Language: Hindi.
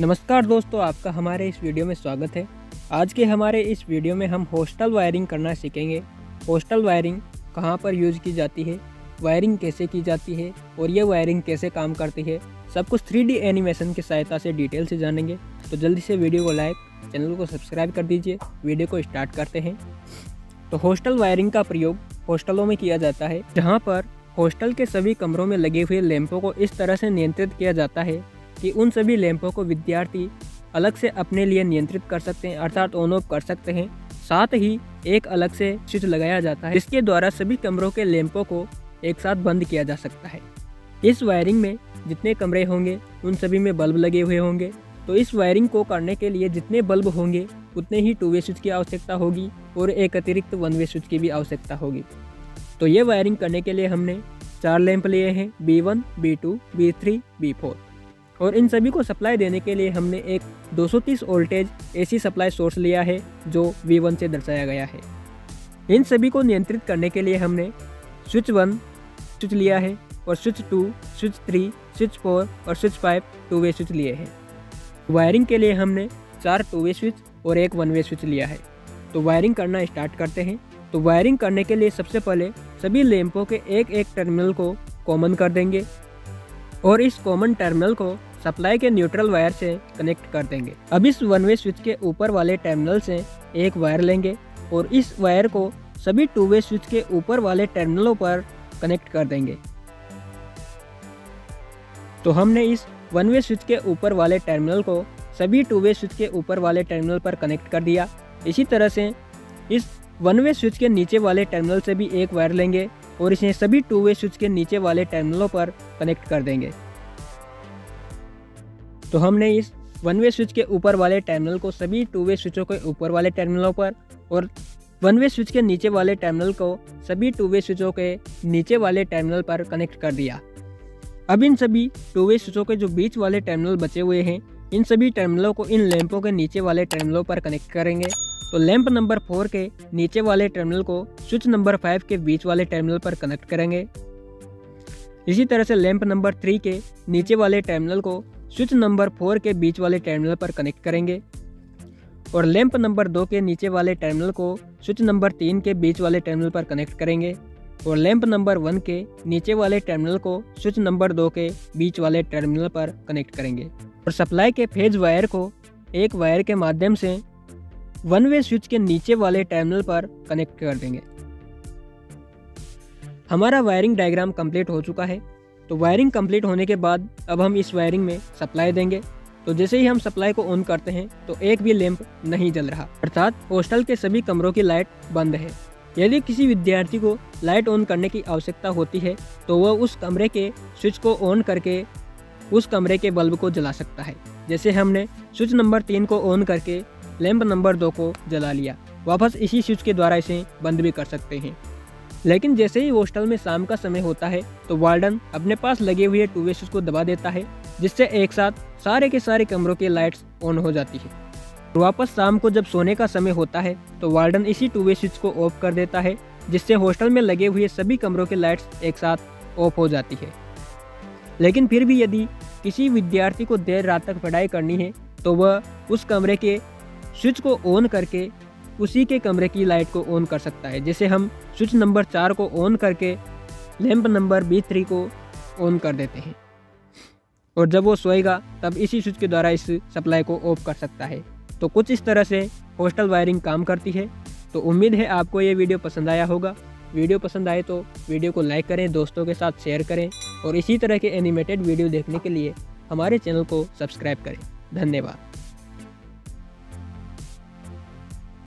नमस्कार दोस्तों, आपका हमारे इस वीडियो में स्वागत है। आज के हमारे इस वीडियो में हम हॉस्टल वायरिंग करना सीखेंगे। हॉस्टल वायरिंग कहाँ पर यूज़ की जाती है, वायरिंग कैसे की जाती है और ये वायरिंग कैसे काम करती है, सब कुछ 3D एनिमेशन की सहायता से डिटेल से जानेंगे। तो जल्दी से वीडियो को लाइक, चैनल को सब्सक्राइब कर दीजिए। वीडियो को स्टार्ट करते हैं। तो हॉस्टल वायरिंग का प्रयोग हॉस्टलों में किया जाता है, जहाँ पर हॉस्टल के सभी कमरों में लगे हुए लैंपों को इस तरह से नियंत्रित किया जाता है कि उन सभी लैंपों को विद्यार्थी अलग से अपने लिए नियंत्रित कर सकते हैं, अर्थात ऑन ऑफ कर सकते हैं। साथ ही एक अलग से स्विच लगाया जाता है, जिसके द्वारा सभी कमरों के लैंपों को एक साथ बंद किया जा सकता है। इस वायरिंग में जितने कमरे होंगे उन सभी में बल्ब लगे हुए होंगे। तो इस वायरिंग को करने के लिए जितने बल्ब होंगे उतने ही 2 वे स्विच की आवश्यकता होगी और एक अतिरिक्त 1 वे स्विच की भी आवश्यकता होगी। तो ये वायरिंग करने के लिए हमने 4 लैंप लिए हैं, B1, B2, B3, B4। और इन सभी को सप्लाई देने के लिए हमने एक 230 वोल्टेज AC सप्लाई सोर्स लिया है, जो V1 से दर्शाया गया है। इन सभी को नियंत्रित करने के लिए हमने स्विच 1 स्विच लिया है और स्विच 2, स्विच 3, स्विच 4 और स्विच 5 2 वे स्विच लिए हैं। वायरिंग के लिए हमने 4 2 वे स्विच और एक 1 वे स्विच लिया है। तो वायरिंग करना स्टार्ट करते हैं। तो वायरिंग करने के लिए सबसे पहले सभी लैंपों के एक एक टर्मिनल को कॉमन कर देंगे और इस कॉमन टर्मिनल को सप्लाई के न्यूट्रल वायर से कनेक्ट कर देंगे। अब इस 1 वे स्विच के ऊपर वाले टर्मिनल से एक वायर लेंगे और इस वायर को सभी 2 वे स्विच के ऊपर वाले टर्मिनलों पर कनेक्ट कर देंगे। तो हमने इस 1 वे स्विच के ऊपर वाले टर्मिनल को सभी 2 वे स्विच के ऊपर वाले टर्मिनल पर कनेक्ट कर दिया। इसी तरह से इस 1 वे स्विच के नीचे वाले टर्मिनल से भी एक वायर लेंगे और इसे सभी 2 वे स्विच के नीचे वाले टर्मिनलों पर कनेक्ट कर देंगे। तो हमने इस 1 वे स्विच के ऊपर वाले टर्मिनल को सभी 2 वे स्विचों के ऊपर वाले टर्मिनलों पर और 1 वे स्विच के नीचे वाले टर्मिनल को सभी 2 वे स्विचों के नीचे वाले टर्मिनल पर कनेक्ट कर दिया। अब इन सभी 2 वे स्विचों के जो बीच वाले टर्मिनल बचे हुए हैं, इन सभी टर्मिनलों को इन लैंपों के नीचे वाले टर्मिनलों पर कनेक्ट करेंगे। तो लैंप नंबर 4 के नीचे वाले टर्मिनल को स्विच नंबर 5 के बीच वाले टर्मिनल पर कनेक्ट करेंगे। इसी तरह से लैंप नंबर 3 के नीचे वाले टर्मिनल को स्विच नंबर 4 के बीच वाले टर्मिनल पर कनेक्ट करेंगे और लैंप नंबर 2 के नीचे वाले टर्मिनल को स्विच नंबर 3 के बीच वाले टर्मिनल पर कनेक्ट करेंगे और लैंप नंबर 1 के नीचे वाले टर्मिनल को स्विच नंबर 2 के बीच वाले टर्मिनल पर कनेक्ट करेंगे और सप्लाई के फेज वायर को एक वायर के माध्यम से 1 वे स्विच के नीचे वाले टर्मिनल पर कनेक्ट कर देंगे। हमारा वायरिंग डायग्राम कंप्लीट हो चुका है। तो वायरिंग कंप्लीट होने के बाद अब हम इस वायरिंग में सप्लाई देंगे। तो जैसे ही हम सप्लाई को ऑन करते हैं तो एक भी लैंप नहीं जल रहा, अर्थात हॉस्टल के सभी कमरों की लाइट बंद है। यदि किसी विद्यार्थी को लाइट ऑन करने की आवश्यकता होती है तो वह उस कमरे के स्विच को ऑन करके उस कमरे के बल्ब को जला सकता है। जैसे हमने स्विच नंबर 3 को ऑन करके लैंप नंबर 2 को जला लिया, वापस इसी स्विच के द्वारा इसे बंद भी कर सकते हैं। लेकिन जैसे ही हॉस्टल में शाम का समय होता है तो वार्डन अपने पास लगे हुए 2 वे स्विच को दबा देता है, जिससे एक साथ सारे के सारे कमरों की लाइट्स ऑन हो जाती है। वापस शाम को जब सोने का समय होता है तो वार्डन इसी 2 वे स्विच को ऑफ कर देता है, जिससे हॉस्टल में लगे हुए सभी कमरों की लाइट्स एक साथ ऑफ हो जाती है। लेकिन फिर भी यदि किसी विद्यार्थी को देर रात तक पढ़ाई करनी है तो वह उस कमरे के स्विच को ऑन करके उसी के कमरे की लाइट को ऑन कर सकता है। जैसे हम स्विच नंबर 4 को ऑन करके लैंप नंबर B3 को ऑन कर देते हैं और जब वो सोएगा तब इसी स्विच के द्वारा इस सप्लाई को ऑफ कर सकता है। तो कुछ इस तरह से हॉस्टल वायरिंग काम करती है। तो उम्मीद है आपको ये वीडियो पसंद आया होगा। वीडियो पसंद आए तो वीडियो को लाइक करें, दोस्तों के साथ शेयर करें और इसी तरह के एनिमेटेड वीडियो देखने के लिए हमारे चैनल को सब्सक्राइब करें। धन्यवाद।